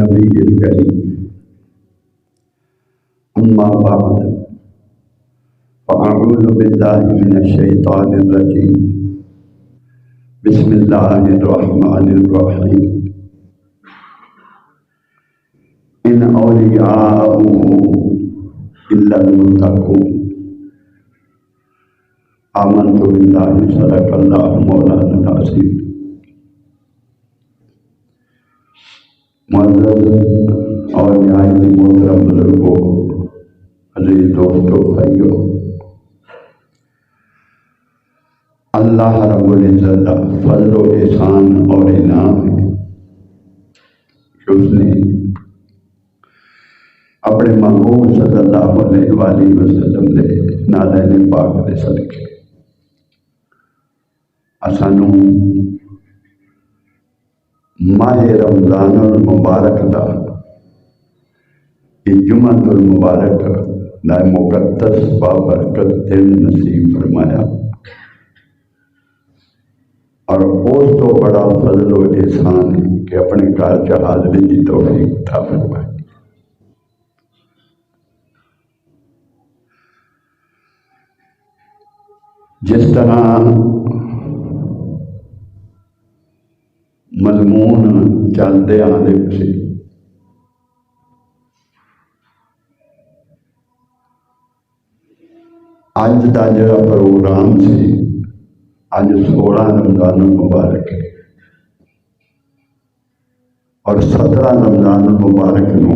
النبي الكريم أما بعد فأعوذ بالله من الشيطان الرجيم بسم الله الرحمن الرحيم إن أولياءه إلا المتقون آمنت بالله صدق الله مولانا العظيم۔ معزز اور نہایت محترم بزرگوں، عزیز دوستوں، بھائیوں، اللہ رب العزت کا فضل و احسان اور انعام ہے کہ اس نے اپنے محبوب صلی اللہ علیہ وآلہ وسلم نے نالین پاک دے صدقے اسانوں ماہ رمضان المبارک دا یہ جمعۃ المبارک دا مقدس بابرکت دن نصیب فرمایا، اور اس تو بڑا فضل و احسان ہے کہ اپنے گھر چ حاضری کی توفیق عطا فرمائے۔ جس طرح مضمون چلتے آتے سی اج کا جڑا پروگرام سی، اج 16 رمضان المبارک ہے اور 17 رمضان المبارک نو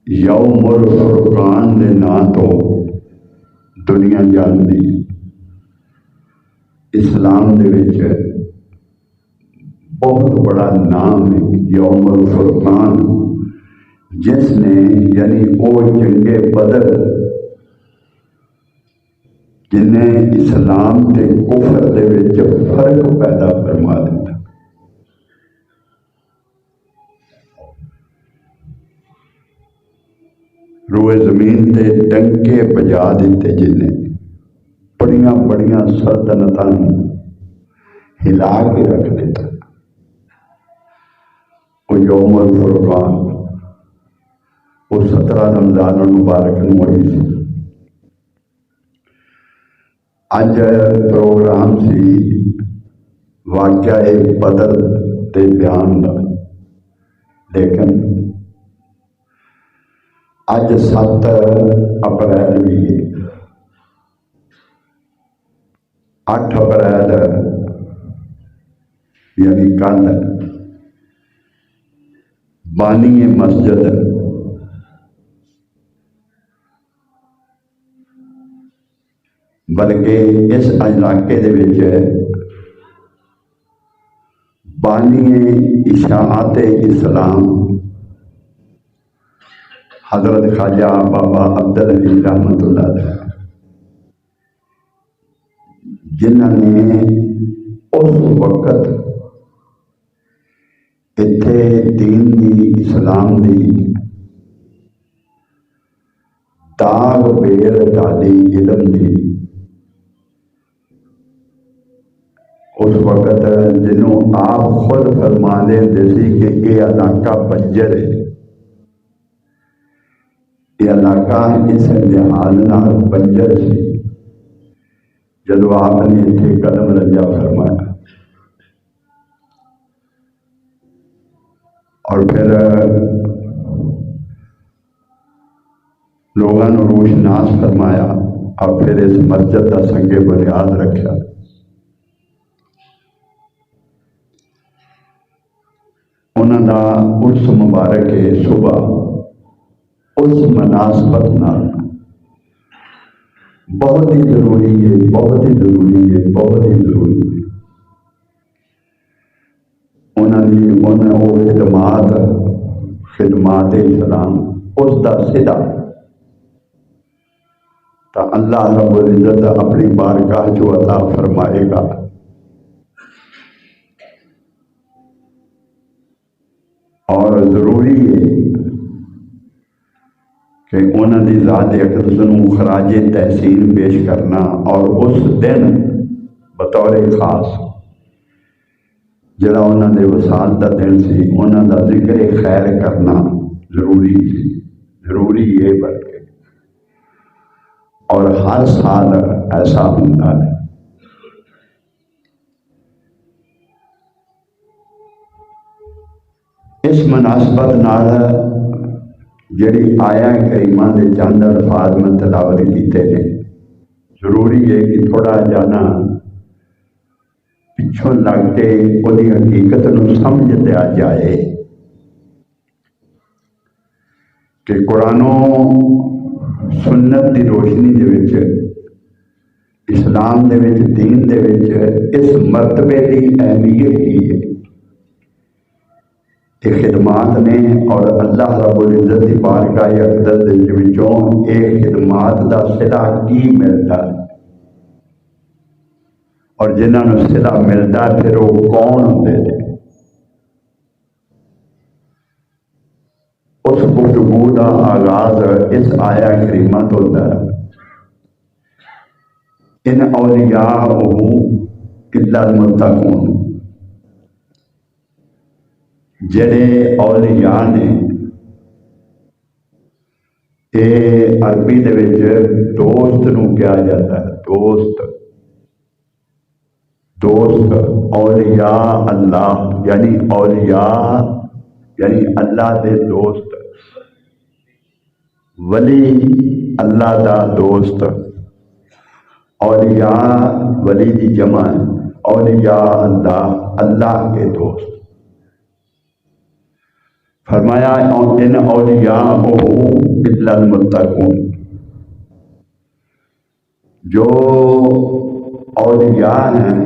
یوم الفرقان دے نام تو دنیا جانتی۔ اسلام دے وچ بہت بڑا نام ہے یوم الفرقان، جس نے یعنی وہ جنگ بدر جنہیں اسلام تے کفر دے وچ فرق پیدا فرما دیتا۔ روئے زمین تے ڈنکے بجا دیتے، جنہیں بڑیاں بڑیاں سلطنتاں ہلا کے رکھ دیتا۔ وہ یوم الفرقان وہ 17 رمضان المبارک ہوئی سی۔ اج پروگرام سی واقعہ بدر دے بیان دا، لیکن اج 7 اپریل بھی 8 اپریل یعنی کل بانی مسجد بلکہ اس علاقے دے وچ بانی اشاعت اسلام حضرت خواجہ بابا عبدالعلی رحمۃ اللہ علیہ، جنہوں نے اس وقت اتنے دین دی اسلام دی داغ بیر ڈالی، علم دی، اس وقت جنہوں آپ خود فرما دے سی کہ یہ علاقہ بنجر ہے، یہ علاقہ اس لحاظ نال بنجر سی جدو آپ نے اتنے قدم رجا فرمایا۔ اور پھر لوگوں نے روشناس فرمایا اور پھر اس مسجد کا سنگ بنیاد رکھا۔ انہوں کا اس مبارک صبح اس مناسبت نال بہت ہی ضروری ہے، بہت ہی ضروری ہے، بہت ہی ضروری ہے۔ انہوں وہ خدمات اسلام اس کا صدا تو اللہ رب العزت اپنی بارگاہ جو عطا فرمائے گا۔ اور ضروری ہے کہ انہوں کی ذات اقدس نوں خراج تحسین پیش کرنا، اور اس دن بطور خاص جڑا انہوں نے وصال کا دن سی انہوں کا ذکر خیر کرنا ضروری سی، ضروری ہے بلکہ، اور ہر سال ایسا ہوتا ہے۔ اس مناسبت نال جڑی آیا کریمہ دے چند الفاظ میں تلاوت کیتے ہیں، ضروری ہے کہ تھوڑا جانا پچھوں لگ کے وہی حقیقت نو سمجھ لیا جائے کہ قرآن و سنت دی روشنی دے وچ، اسلام دے وچ، دین دے وچ اس مرتبے کی اہمیت کی ہے۔ یہ خدمات نے اور اللہ رب العزت کی بارگاہ اقدس دے وچوں یہ خدمات دا صلہ کی ملتا ہے، اور جنہاں نو صلہ ملتا پھر وہ کون ہوندے نے؟ اس گفتگو کا آغاز اس آیا کریمہ تو ہوتا ہے، ان اولیاءہ الا المتقون، جڑے اولیاء نے، یہ عربی دے وچ دوست نو کہا جاتا ہے، دوست، دوست، اولیاء اللہ، یعنی اولیاء یعنی اللہ دے دوست، ولی اللہ دا دوست، اولیاء ولی دی جمع ہے، اولیاء اللہ، اللہ کے دوست۔ فرمایا ان اولیاء الا المتقون، جو اولیاء ہیں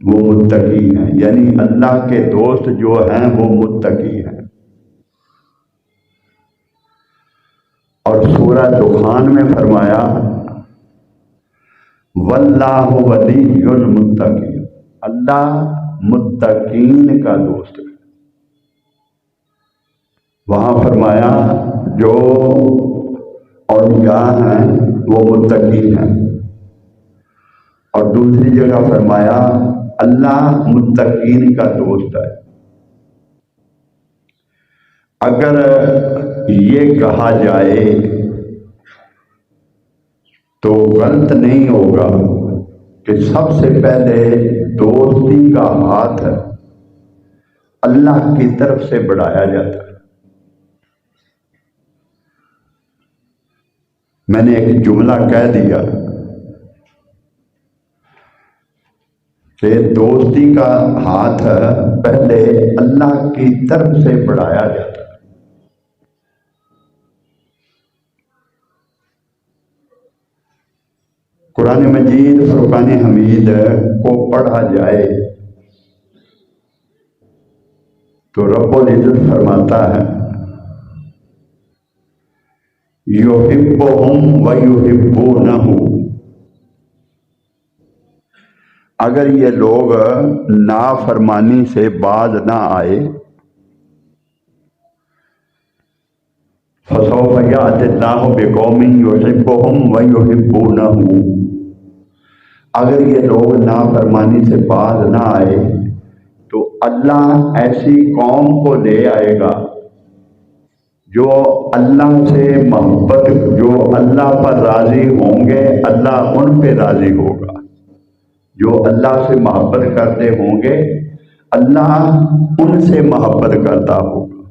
وہ متقی ہیں، یعنی اللہ کے دوست جو ہیں وہ متقی ہیں۔ اور سورہ دخان میں فرمایا واللہ ولی المتقین، اللہ متقین کا دوست ہے۔ وہاں فرمایا جو اولیاء ہیں وہ متقین ہیں، اور دوسری جگہ فرمایا اللہ متقین کا دوست ہے۔ اگر یہ کہا جائے تو غلط نہیں ہوگا کہ سب سے پہلے دوستی کا ہاتھ اللہ کی طرف سے بڑھایا جاتا ہے۔ میں نے ایک جملہ کہہ دیا کہ دوستی کا ہاتھ پہلے اللہ کی طرف سے بڑھایا جاتا ہے۔ قرآن مجید فرقان حمید کو پڑھا جائے تو رب العزت فرماتا ہے یحبہم ویحبونہ، اگر یہ لوگ نافرمانی سے باز نہ آئے فسوف یأتی اللہ بقوم یحبہم ویحبونہ، اگر یہ لوگ نافرمانی سے باز نہ آئے تو اللہ ایسی قوم کو لے آئے گا جو اللہ سے محبت، جو اللہ پر راضی ہوں گے، اللہ ان پہ راضی ہوگا۔ جو اللہ سے محبت کرتے ہوں گے اللہ ان سے محبت کرتا ہوگا۔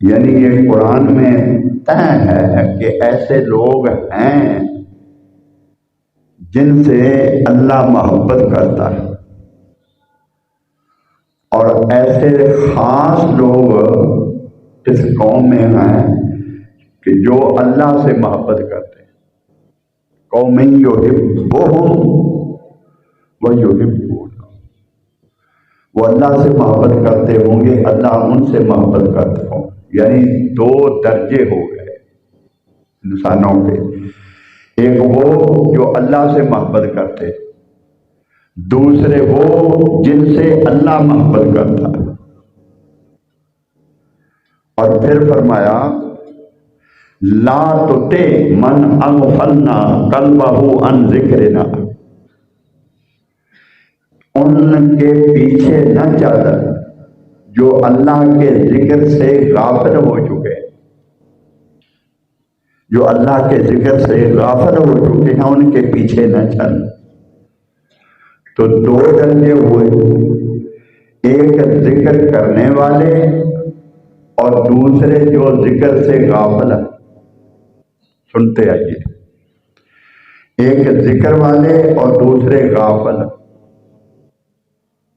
یعنی یہ قرآن میں طے ہے کہ ایسے لوگ ہیں جن سے اللہ محبت کرتا ہے، اور ایسے خاص لوگ اس قوم میں ہیں کہ جو اللہ سے محبت کرتے ہیں۔ قوم یحبہم ویحبونہ، وہ اللہ سے محبت کرتے ہوں گے، اللہ ان سے محبت کرتے ہوں گے۔ یعنی دو درجے ہو گئے انسانوں کے، ایک وہ جو اللہ سے محبت کرتے، دوسرے وہ جن سے اللہ محبت کرتا ہے۔ اور پھر فرمایا لا تطع من اغفلنا قلبہ عن ذکرنا، ان کے پیچھے نہ چل جو اللہ کے ذکر سے غافل ہو چکے، جو اللہ کے ذکر سے غافل ہو چکے ہیں ان کے پیچھے نہ چل۔ تو دو درجے ہوئے، ایک ذکر کرنے والے اور دوسرے جو ذکر سے غافل ہیں۔ سنتے آئیے، ایک ذکر والے اور دوسرے غافل۔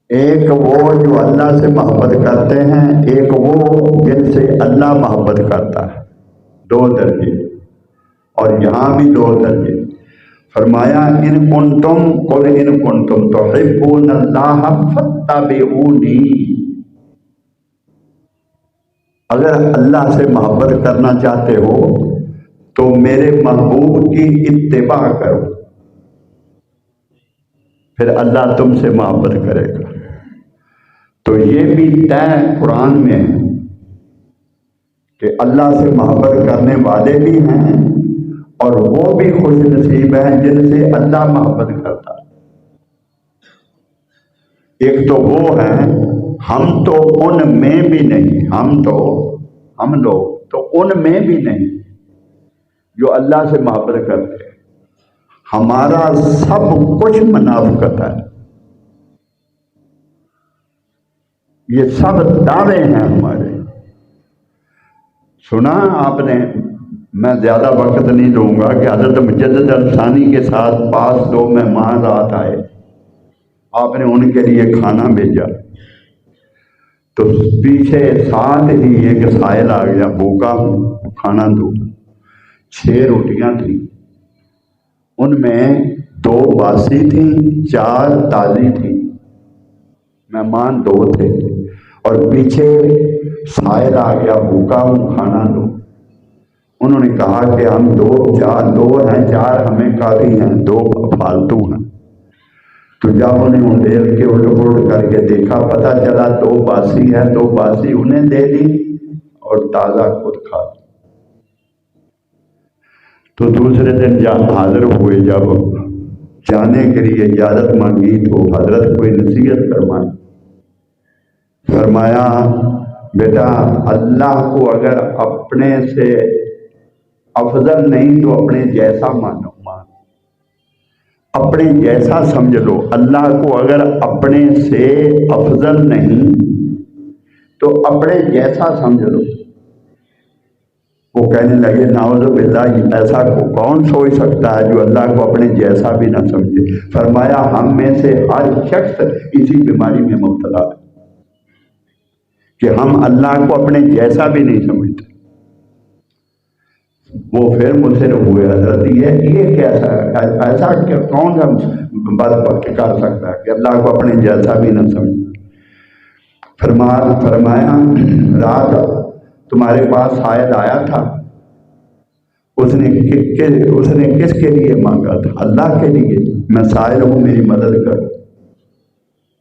ایک وہ جو اللہ سے محبت کرتے ہیں، ایک وہ جن سے اللہ محبت کرتا ہے، دو درجے۔ اور یہاں بھی دو درجے۔ فرمایا ان کنتم قل ان کنتم تحبون اللہ فاتبعونی، اگر اللہ سے محبت کرنا چاہتے ہو تو میرے محبوب کی اتباع کرو، پھر اللہ تم سے محبت کرے گا۔ تو یہ بھی طے قرآن میں ہے کہ اللہ سے محبت کرنے والے بھی ہیں اور وہ بھی خوش نصیب ہیں جن سے اللہ محبت کرتا ہے۔ ایک تو وہ ہیں، ہم تو ان میں بھی نہیں، ہم لوگ تو ان میں بھی نہیں جو اللہ سے محبت کرتے ہیں۔ ہمارا سب کچھ منافقت ہے، یہ سب دعوے ہیں ہمارے۔ سنا آپ نے، میں زیادہ وقت نہیں دوں گا، کہ حضرت مجدد الثانی کے ساتھ پاس دو مہمان رات آئے، آپ نے ان کے لیے کھانا بھیجا، تو پیچھے ساتھ ہی ایک سائل آ گیا، بھوکا ہوں کھانا دو۔ 6 روٹیاں تھیں، ان میں 2 باسی تھیں، 4 تازی تھیں، مہمان 2 تھے، اور پیچھے سائل آ گیا، بھوکا ہوں کھانا دو۔ انہوں نے کہا کہ ہم 2 ہیں، 4 ہمیں کافی ہیں، 2 فالتو ہیں۔ تو جب انہیں اندھیل کے الٹ پلٹ کر کے دیکھا، پتہ چلا 2 باسی ہے، 2 باسی انہیں دے دی اور تازہ خود کھا لی۔ تو دوسرے دن جب حاضر ہوئے، جب جانے کے لیے اجازت مانگی تو حضرت کوئی نصیحت فرمائی۔ فرمایا بیٹا، اللہ کو اگر اپنے سے افضل نہیں تو اپنے جیسا مانو، اپنے جیسا سمجھ لو۔ اللہ کو اگر اپنے سے افضل نہیں تو اپنے جیسا سمجھ لو۔ وہ کہنے لگے نعوذ باللہ، ایسا کو کون سوچ سکتا ہے جو اللہ کو اپنے جیسا بھی نہ سمجھے۔ فرمایا ہم میں سے ہر شخص اسی بیماری میں مبتلا ہے کہ ہم اللہ کو اپنے جیسا بھی نہیں سمجھتے۔ وہ پھر مجھ سے ہوئے، حضرت یہ کیسا، ایسا کون سا بدبخت کر سکتا ہے کہ اللہ کو اپنے جیسا بھی نہ سمجھے۔ فرمایا رات تمہارے پاس سائل آیا تھا، اس نے کس کے لیے مانگا تھا؟ اللہ کے لیے، میں سائل ہوں میری مدد کرو۔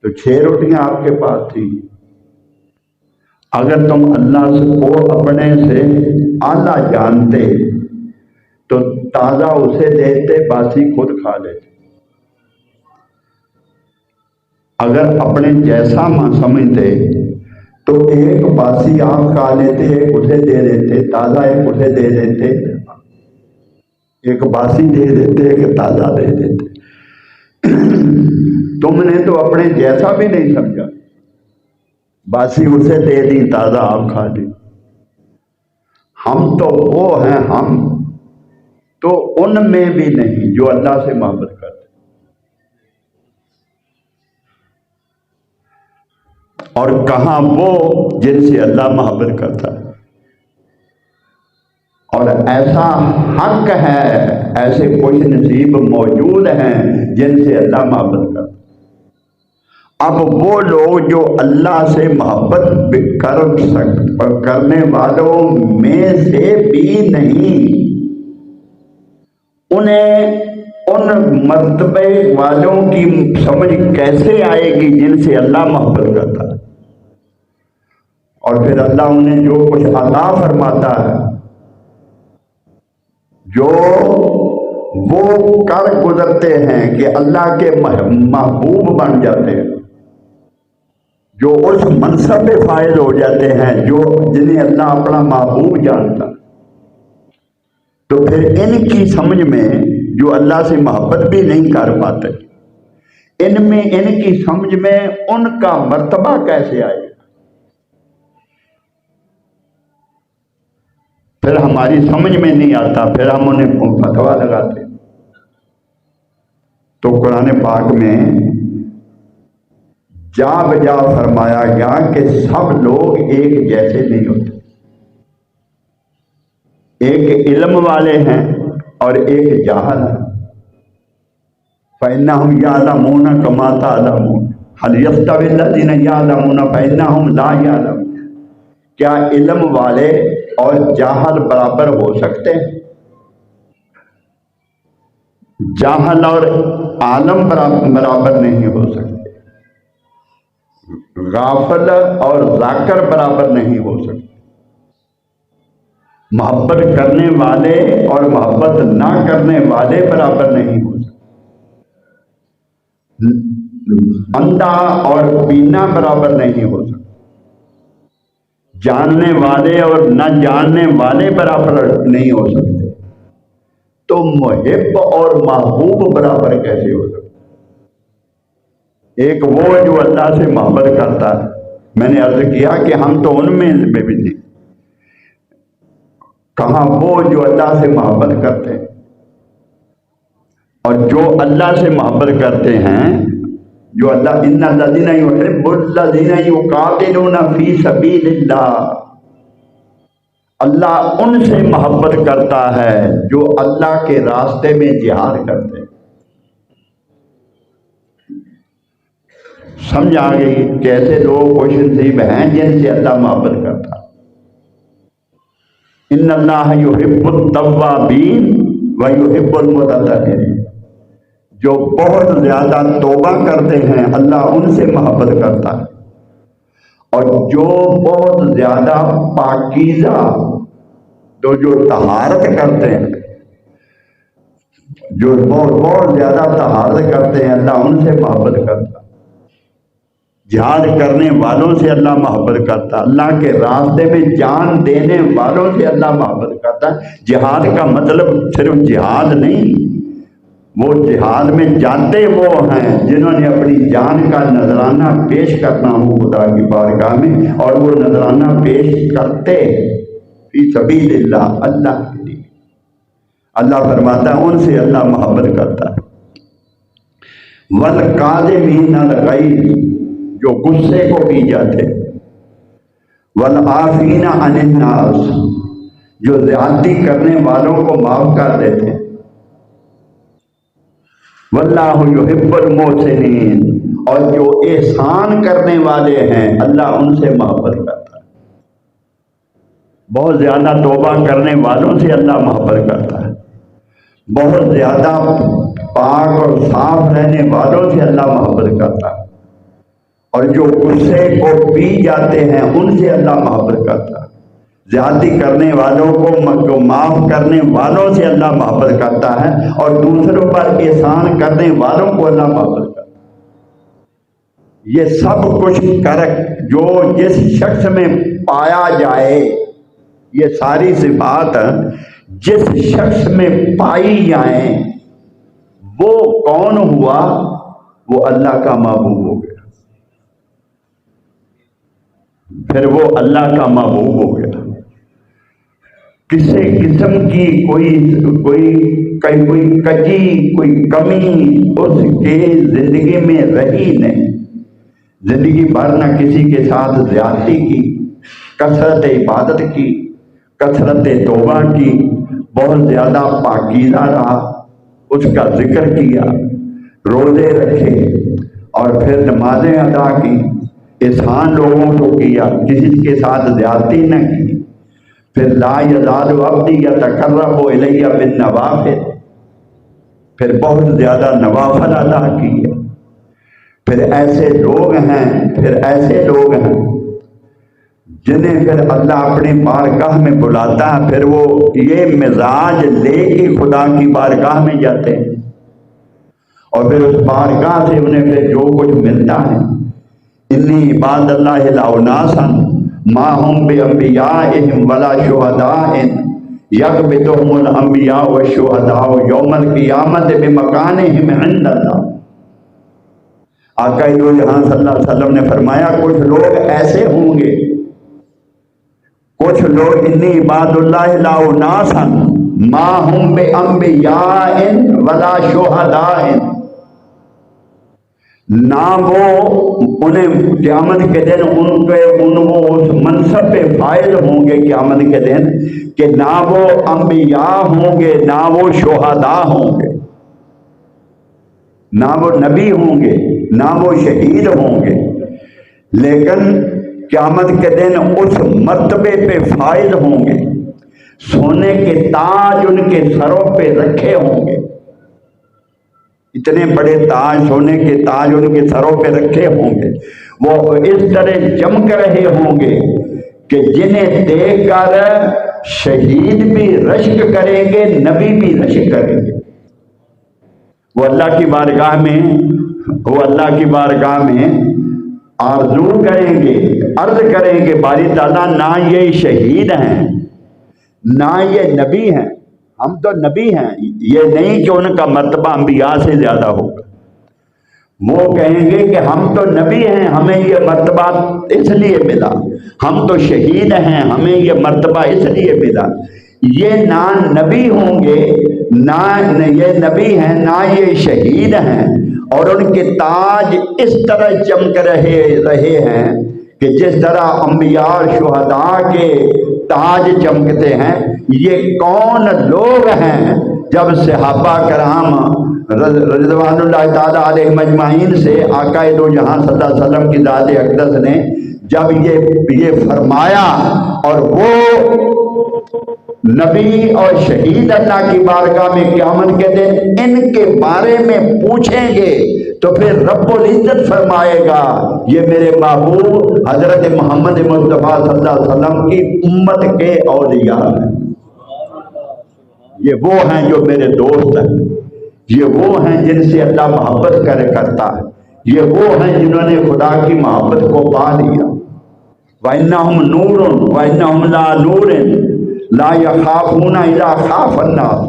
تو 6 روٹیاں آپ کے پاس تھی، اگر تم اللہ کو اپنے سے اعلیٰ جانتے تو تازہ اسے دیتے، باسی خود کھا لیتے۔ اگر اپنے جیسا سمجھتے تو ایک باسی آپ کھا لیتے، ایک اسے دے دیتے، تازہ ایک اسے دے دیتے، ایک باسی دے دیتے، ایک تازہ دے دیتے۔ تم نے تو اپنے جیسا بھی نہیں سمجھا، باسی اسے دے دی، تازہ آپ کھا لی۔ ہم تو وہ ہیں، ہم تو ان میں بھی نہیں جو اللہ سے محبت کرتے۔ اور کہاں وہ جن سے اللہ محبت کرتا ہے۔ اور ایسا حق ہے، ایسے خوش نصیب موجود ہیں جن سے اللہ محبت کرتا ہے۔ اب وہ لوگ جو اللہ سے محبت کرنے والوں میں سے بھی نہیں، انہیں ان مرتبے والوں کی سمجھ کیسے آئے گی جن سے اللہ محبت کرتا ہے؟ اور پھر اللہ انہیں جو کچھ عطا فرماتا ہے جو وہ کر گزرتے ہیں کہ اللہ کے محبوب بن جاتے ہیں، جو اس منصب پہ فائز ہو جاتے ہیں، جو جنہیں اللہ اپنا محبوب جانتا، تو پھر ان کی سمجھ میں جو اللہ سے محبت بھی نہیں کر پاتے، ان کی سمجھ میں ان کا مرتبہ کیسے آئے گا؟ پھر ہماری سمجھ میں نہیں آتا، پھر ہم انہیں فتوا لگاتے۔ تو قرآن پاک میں جا بجا فرمایا گیا کہ سب لوگ ایک جیسے نہیں ہوتے، ایک علم والے ہیں اور ایک جاہل ہے۔ فَإِنَّهُمْ يَعْلَمُونَ كَمَا تَعْلَمُونَ هَلْ يَسْتَوِي الَّذِينَ يَعْلَمُونَ فَإِنَّهُمْ لَا يَعْلَمُونَ۔ کیا علم والے اور جاہل برابر ہو سکتے ہیں؟ جاہل اور عالم برابر نہیں ہو سکتے، غافل اور ذاکر برابر نہیں ہو سکتے، محبت کرنے والے اور محبت نہ کرنے والے برابر نہیں ہو سکتے، اندھا اور بینا برابر نہیں ہو سکتے، جاننے والے اور نہ جاننے والے برابر نہیں ہو سکتے، تو محب اور محبوب برابر کیسے ہو سکتے؟ ایک وہ جو اللہ سے محبت کرتا ہے، میں نے عرض کیا کہ ہم تو ان میں بھی نہیں، کہاں وہ جو اللہ سے محبت کرتے ہیں، اور جو اللہ سے محبت کرتے ہیں، جو اللہ ان الذین یحب الذین یقاتلون فی سبیل اللہ، اللہ ان سے محبت کرتا ہے جو اللہ کے راستے میں جہاد کرتے ہیں۔ سمجھ آ گئی کیسے لوگ خوش نصیب ہیں جن سے اللہ محبت کرتا ہے۔ ان اللہ یحب التوابین ویحب المتطہرین، جو بہت زیادہ توبہ کرتے ہیں اللہ ان سے محبت کرتا ہے، اور جو بہت زیادہ پاکیزہ جو طہارت کرتے ہیں، جو بہت زیادہ طہارت کرتے ہیں اللہ ان سے محبت کرتا ہے۔ جہاد کرنے والوں سے اللہ محبت کرتا ہے، اللہ کے راستے میں جان دینے والوں سے اللہ محبت کرتا ہے۔ جہاد کا مطلب صرف جہاد نہیں، وہ جہاد میں جاتے وہ ہیں جنہوں نے اپنی جان کا نذرانہ پیش کرنا ہو خدا کی بارگاہ میں، اور وہ نذرانہ پیش کرتے فی سبیل اللہ، اللہ کے لیے۔ اللہ فرماتا ہے ان سے اللہ محبت کرتا ہے۔ وَالْقَاذِمِينَ الْغَيْظَ، جو غصے کو پی جاتے، وَالْعَافِينَ عَنِ النَّاسِ، جو زیادتی کرنے والوں کو معاف کر دیتے، واللہ یحب المحسنین، اور جو احسان کرنے والے ہیں اللہ ان سے محبت کرتا ہے۔ بہت زیادہ توبہ کرنے والوں سے اللہ محبت کرتا ہے، بہت زیادہ پاک اور صاف رہنے والوں سے اللہ محبت کرتا ہے، اور جو غصے کو پی جاتے ہیں ان سے اللہ محبت کرتا ہے۔ زیادتی کرنے والوں کو معاف کرنے والوں سے اللہ محبت کرتا ہے، اور دوسروں پر احسان کرنے والوں کو اللہ محبت کرتا ہے۔ یہ سب کچھ کر جو جس شخص میں پایا جائے، یہ ساری صفات جس شخص میں پائی جائیں، وہ کون ہوا؟ وہ اللہ کا محبوب ہو گیا، پھر وہ اللہ کا محبوب ہو گیا۔ کسی قسم کی کوئی کجی، کوئی کمی اس کے زندگی میں رہی نہیں۔ زندگی بھر نہ کسی کے ساتھ زیادتی کی، کثرت عبادت کی، کثرت توبہ کی، بہت زیادہ پاکیزہ رہا، اس کا ذکر کیا، روزے رکھے، اور پھر نمازیں ادا کی، احسان لوگوں کو کیا، کسی کے ساتھ زیادتی نہ کی، پھر لا یزال عبدی یتقرب الی بالنوافل، پھر بہت زیادہ نوافل ادا کیے۔ پھر ایسے لوگ ہیں جنہیں پھر اللہ اپنی بارگاہ میں بلاتا ہے، پھر وہ یہ مزاج لے کے خدا کی بارگاہ میں جاتے ہیں، اور پھر اس بارگاہ سے انہیں پھر جو کچھ ملتا ہے، انی عباد اللہ لا اناسا ما ہم بانبیائہم ولا شہداء یقبضہم الانبیاء والشہداء یوم القیامت بمکانہم عند اللہ۔ آقا دو جہاں صلی اللہ علیہ وسلم نے فرمایا کچھ لوگ ایسے ہوں گے، کچھ لوگ انی عباد اللہ لا اناسا ما ہم بانبیاء ولا شہداء، نہ وہ انہیں قیامت کے دن وہ اس منصب پہ فائز ہوں گے قیامت کے دن کہ نہ وہ انبیاء ہوں گے، نہ وہ شہداء ہوں گے، نہ وہ نبی ہوں گے، نہ وہ شہید ہوں گے، لیکن قیامت کے دن اس مرتبے پہ فائز ہوں گے، سونے کے تاج ان کے سروں پہ رکھے ہوں گے، اتنے بڑے تاج، سونے کے تاج ان کے سروں پہ رکھے ہوں گے، وہ اس طرح چمک رہے ہوں گے کہ جنہیں دیکھ کر شہید بھی رشک کریں گے، نبی بھی رشک کریں گے۔ وہ اللہ کی بارگاہ میں آرزو کریں گے، عرض کریں گے باری تعالیٰ نہ یہ شہید ہیں نہ یہ نبی ہیں، ہم تو نبی ہیں، یہ نہیں کہ ان کا مرتبہ انبیاء سے زیادہ ہوگا۔ وہ کہیں گے کہ ہم تو نبی ہیں، ہمیں یہ مرتبہ اس لیے ملا، ہم تو شہید ہیں، ہمیں یہ مرتبہ اس لیے ملا۔ یہ نہ نبی ہوں گے، نہ یہ نبی ہیں، نہ یہ شہید ہیں، اور ان کے تاج اس طرح چمک رہے ہیں کہ جس طرح انبیاء اور شہداء کے تاج چمکتے ہیں۔ یہ کون لوگ ہیں؟ جب صحابہ کرام رضوان اللہ تعالیٰ علیہ مجمعین سے آقا دو جہاں صلی اللہ علیہ وسلم کی ذات اقدس نے جب یہ فرمایا، اور وہ نبی اور شہید اللہ کی بارگاہ میں قیامت کے دن ان کے بارے میں پوچھیں گے، تو پھر رب العزت فرمائے گا یہ میرے محبوب حضرت محمد مصطفیٰ صلی اللہ علیہ وسلم کی امت کے اولیاء ہیں، یہ وہ ہیں جو میرے دوست ہیں، یہ وہ ہیں جن سے اللہ محبت کرتا ہے، یہ وہ ہیں جنہوں نے خدا کی محبت کو پا لیا۔ وَإِنَّهُمْ نُورٌ وَإِنَّهُمْ لَا نُورٌ لَا يَخَافُونَ إِذَا خَافَ النَّاسُ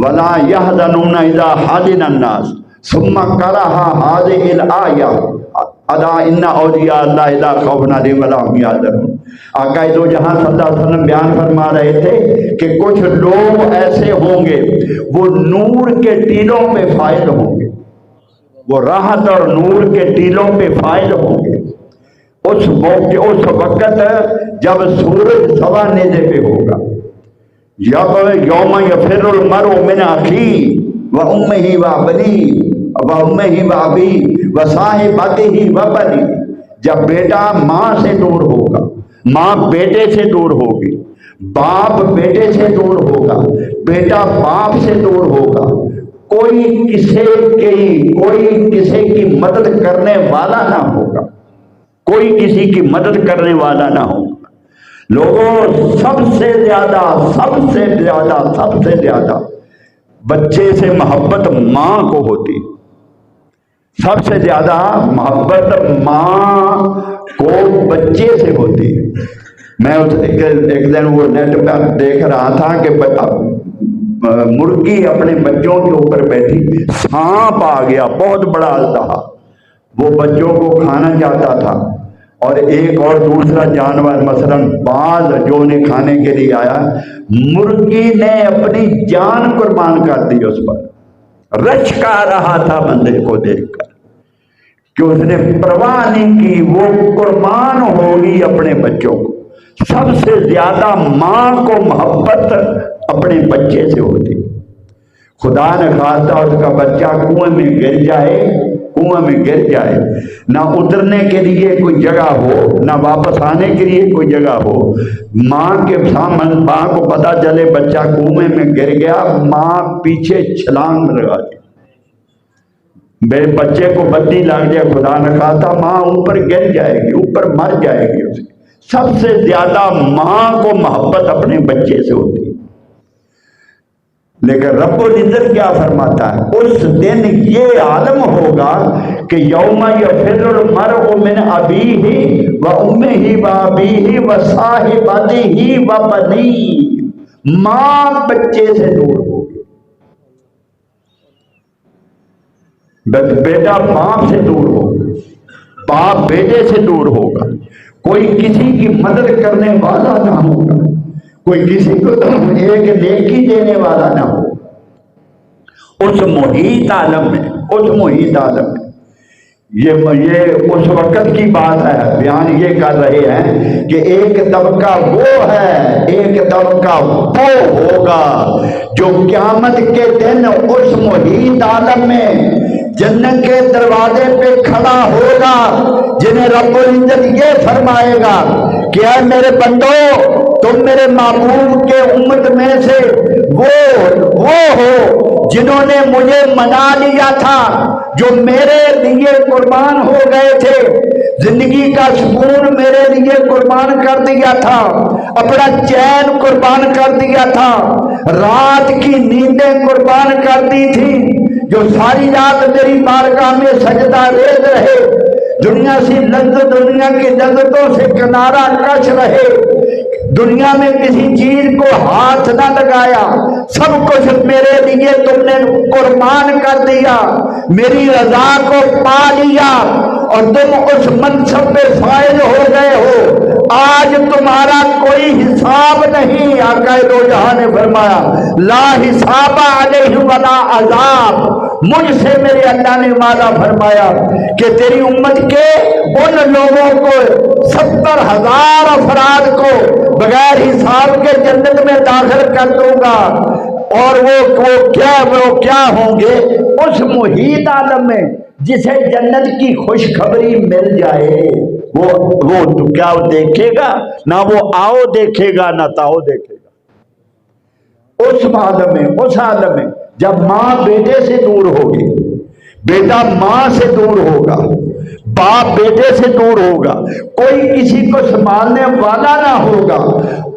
وَلَا يَحْزَنُونَ إِذَا حَزِنَ النَّاسُ ثُمَّ قَرَأَ هَٰذِهِ الْآيَةَ اَلَا إِنَّ أَوْلِيَاءَ اللَّهِ لَا خَوْفٌ عَلَيْهِمْ وَلَا هُمْ يَحْزَنُونَ۔ آقا دو جہاں صلی اللہ علیہ وسلم بیان فرما رہے تھے کہ کچھ لوگ ایسے ہوں گے وہ نور کے ٹیلوں پہ فائز ہوں گے، وہ راحت اور نور کے ٹیلوں پہ فائز ہوں گے اس وقت جب سورج سوا نیزے پہ ہوگا، یوم یفر المرء من اخیہ وامہ وابیہ وامہ وابیہ وصاحبتہ وبنیہ، جب بیٹا ماں سے دور ہوگا، ماں بیٹے سے دور ہوگی، باپ بیٹے سے دور ہوگا، بیٹا باپ سے دور ہوگا، کوئی کسی کی مدد کرنے والا نہ ہوگا، کوئی کسی کی مدد کرنے والا نہ ہوگا۔ لوگوں سب سے زیادہ بچے سے محبت ماں کو ہوتی، سب سے زیادہ محبت ماں کو بچے سے ہوتی ہے۔ میں ایک دن وہ نیٹ پر دیکھ رہا تھا کہ مرغی اپنے بچوں کے اوپر بیٹھی، سانپ آ گیا بہت بڑا اژدہا، وہ بچوں کو کھانا چاہتا تھا، اور ایک اور دوسرا جانور مثلاً باز جو انہیں کھانے کے لیے آیا، مرغی نے اپنی جان قربان کر دی اس پر، رچ آ رہا تھا بندے کو دیکھ کر کہ اس نے پرواہ نہیں کی، وہ قربان ہوگی اپنے بچوں کو۔ سب سے زیادہ ماں کو محبت اپنے بچے سے ہوتی، خدا نے خواستہ اس کا بچہ کنویں میں گر جائے، نہ اترنے کے لیے کوئی جگہ ہو، نہ واپس آنے کے لیے کوئی جگہ ہو، ماں کے سامنے ماں کو پتا چلے بچہ کنویں میں گر گیا، ماں پیچھے چھلانگ لگا دی، میرے بچے کو بتی لگ جائے، خدا نہ خواستہ ماں اوپر گر جائے گی، اوپر مر جائے گی، اسے سب سے زیادہ ماں کو محبت اپنے بچے سے ہوتی ہے، لیکن رب العزت کیا فرماتا ہے؟ اس دن یہ عالم ہوگا کہ یوم یفر المرء من ابیہ و امہ و ابیہ و صاحبتہ و بنیہ، ماں بچے سے دور ہوگی، بیٹا باپ سے دور ہوگا، باپ بیٹے سے دور ہوگا، کوئی کسی کی مدد کرنے والا نہ ہوگا، کوئی کسی کو ایک نیکی دینے والا نہ ہو۔ اس محیط عالم میں، اس محیط عالم میں یہ اس وقت کی بات ہے، بیان یہ کر رہے ہیں کہ ایک طبقہ وہ ہے، ایک طبقہ وہ ہوگا جو قیامت کے دن اس محیط عالم میں جنت کے دروازے پہ کھڑا ہوگا، جنہیں رب العزت یہ فرمائے گا کہ اے میرے بندو، تم میرے محبوب کے امت میں سے وہ ہو جنہوں نے مجھے منا لیا تھا، جو میرے لیے قربان ہو گئے تھے، زندگی کا سکون میرے لیے قربان کر دیا تھا، اپنا چین قربان کر دیا تھا، رات کی نیندیں قربان کر دی تھی، جو ساری رات میری بارگاہ میں سجدہ ریز رہے، دنیا سے لذت، دنیا کی لذتوں سے کنارہ کش رہے، دنیا میں کسی چیز کو ہاتھ نہ لگایا، سب کچھ میرے لیے تم نے قربان کر دیا، میری رضا کو پا لیا اور تم اس منصب پہ فائز ہو گئے ہو، آج تمہارا کوئی حساب نہیں۔ آقا دو جہاں نے فرمایا لا حساب علیہ ولا عذاب، مجھ سے میرے اللہ نے وعدہ فرمایا کہ تیری امت کے ان لوگوں کو 70,000 افراد کو بغیر حساب کے جنت میں داخل کر دوں گا، اور وہ کیا ہوں گے؟ اس محیط عالم میں جسے جنت کی خوشخبری مل جائے، وہ تو کیا دیکھے گا؟ نہ وہ آؤ دیکھے گا، نہ تاؤ دیکھے گا۔ اس عالم میں، اس عالم میں جب ماں بیٹے سے دور ہوگی، بیٹا ماں سے دور ہوگا، باپ بیٹے سے دور ہوگا، کوئی کسی کو سنبھالنے والا نہ ہوگا،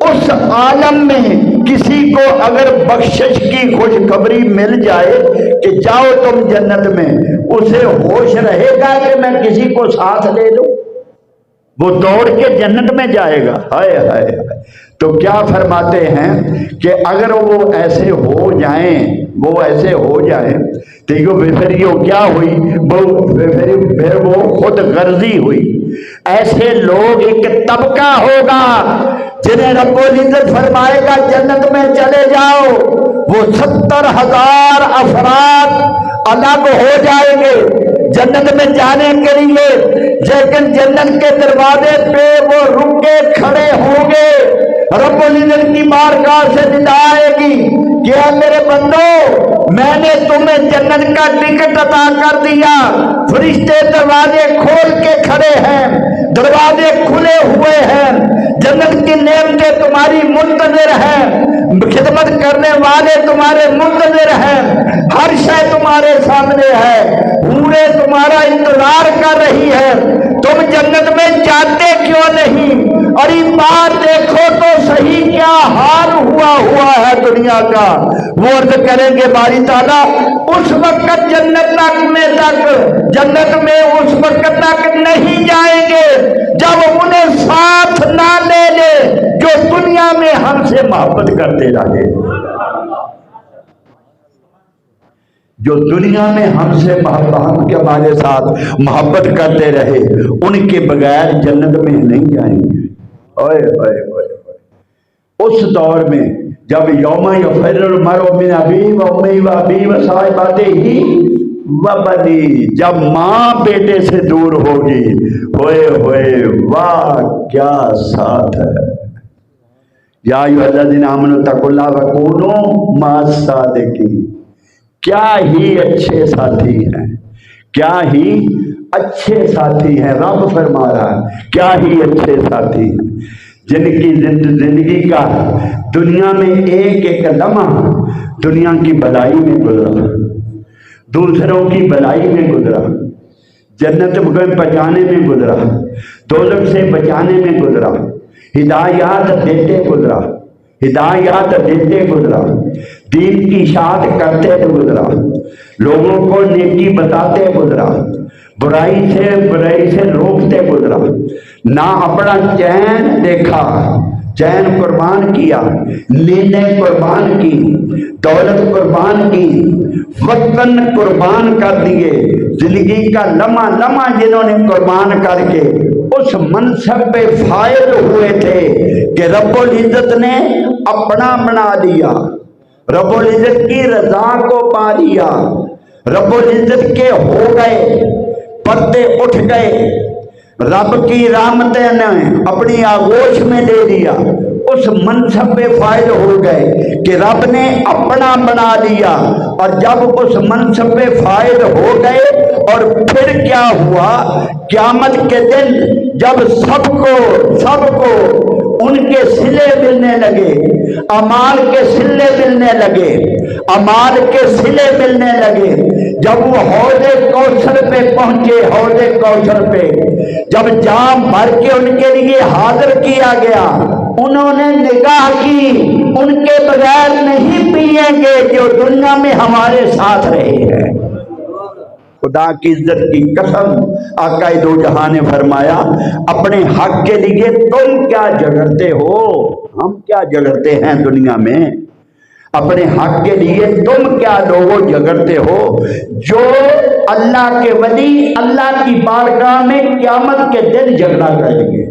اس عالم میں کسی کو اگر بخشش کی خوشخبری مل جائے کہ جاؤ تم جنت میں، اسے ہوش رہے گا کہ میں کسی کو ساتھ لے لوں؟ وہ دوڑ کے جنت میں جائے گا۔ ہائے ہائے ہائے۔ تو کیا فرماتے ہیں کہ اگر وہ ایسے ہو جائیں، وہ ایسے ہو جائیں تو پھر یہ کیا ہوئی؟ پھر وہ خود غرضی ہوئی۔ ایسے لوگ ایک طبقہ ہوگا جنہیں رب العزت فرمائے گا جنت میں چلے جاؤ، وہ 70,000 افراد الگ ہو جائیں گے جنت میں جانے کے لیے، لیکن جنت کے دروازے پہ وہ رکے کھڑے ہوں گے، رب العزت کی بارگاہ سے ندا آئے گی کہ اے میرے بندو، میں نے تمہیں جنت کا ٹکٹ عطا کر دیا، فرشتے دروازے کھول کے کھڑے ہیں، دروازے کھلے ہوئے ہیں، جنت کی نعمتیں تمہاری منتظر ہیں، خدمت کرنے والے تمہارے منتظر ہیں، ہر شے تمہارے سامنے ہے، حوریں تمہارا انتظار کر رہی ہے، تم جنت میں جاتے کیوں نہیں؟ اور یہ بات دیکھو تو صحیح کیا حال ہوا ہے دنیا کا۔ وہ عرض کریں گے باری تعالیٰ اس وقت جنت میں اس وقت تک نہیں جائیں گے جب انہیں ساتھ نہ لے لے جو دنیا میں ہم سے محبت کرتے رہے، جو دنیا میں ہم سے ہم کے ہمارے ساتھ محبت کرتے رہے، ان کے بغیر جنت میں نہیں جائیں گے۔ اوئے اوئے اوئے اس دور میں جب یوم یفر المرء من ابیہ و امہ و ابیہ و صاحبتہ و بنیہ، جب ماں بیٹے سے دور ہوگی، ہوئے ہوئے واہ کیا ساتھ ہے۔ یا ایھا الذین آمنوا اتقوا اللہ وکونوا مع الصادقین، کیا ہی اچھے ساتھی ہیں، کیا ہی اچھے ساتھی ہیں۔ رب فرما رہا ہے کیا ہی اچھے ساتھی ہیں، جن کی زندگی کا دنیا میں ایک ایک لمحہ دنیا کی بھلائی میں گزرا، دوسروں کی بھلائی میں گزرا، جنت میں پہنچانے میں گزرا، دوزخ سے بچانے میں گزرا، ہدایات دیتے گزرا، ہدایات دیتے گزرا، دین کی اشاعت کرتے گزرا، لوگوں کو نیکی بتاتے گزرا، برائی سے روکتے گزرا، نہ اپنا چین دیکھا، چین قربان کیا، نیندیں قربان کی، دولت قربان کی، وطن قربان کر دیے، زندگی کا لمحہ لمحہ جنہوں نے قربان کر کے اس منصب پہ فائز ہوئے تھے کہ رب العزت نے اپنا بنا دیا، رب العزت کی رضا کو پا لیا، رب العزت کے ہو گئے، پردے اٹھ گئے، رب کی رحمتیں نے اپنی آغوش میں دے دیا، اس منصب پہ فائز ہو گئے کہ رب نے اپنا بنا لیا۔ اور جب اس منصب پہ فائز ہو گئے اور پھر کیا ہوا، قیامت کے دن جب سب کو ان کے صلے ملنے لگے، اعمال کے صلے ملنے لگے، اعمال کے صلے ملنے لگے، جب وہ حوض کوثر پہ پہنچے، حوض کوثر پہ جب جام بھر کے ان کے لیے حاضر کیا گیا، انہوں نے نگاہ کی، ان کے بغیر نہیں پئیں گے جو دنیا میں ہمارے ساتھ رہے ہیں۔ خدا کی عزت کی قسم، آقا دو جہاں نے فرمایا اپنے حق کے لیے تم کیا جھگڑتے ہو، ہم کیا جھگڑتے ہیں دنیا میں، اپنے حق کے لیے تم کیا لوگوں جھگڑتے ہو۔ جو اللہ کے ولی اللہ کی بارگاہ میں قیامت کے دن جھگڑا کریں گے،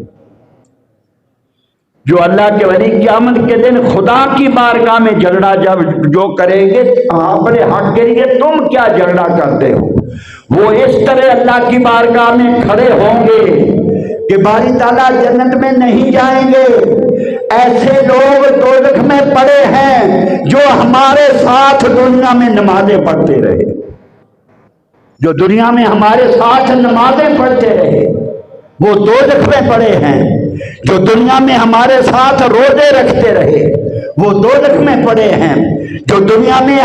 جو اللہ کے ولی قیامت کے دن خدا کی بارگاہ میں جھگڑا جب جو کریں گے، اپنے حق کے لیے تم کیا جھگڑا کرتے ہو، وہ اس طرح اللہ کی بارگاہ میں کھڑے ہوں گے کہ باری تعالیٰ جنت میں نہیں جائیں گے، ایسے لوگ دوزخ میں پڑے ہیں جو ہمارے ساتھ دنیا میں نمازیں پڑھتے رہے، جو دنیا میں ہمارے ساتھ نمازیں پڑھتے رہے وہ دوزخ میں پڑے ہیں، جو دنیا میں ہمارے ساتھ روزے رکھتے رہے وہ دوزخ میں پڑے ہیں، جو دنیا میں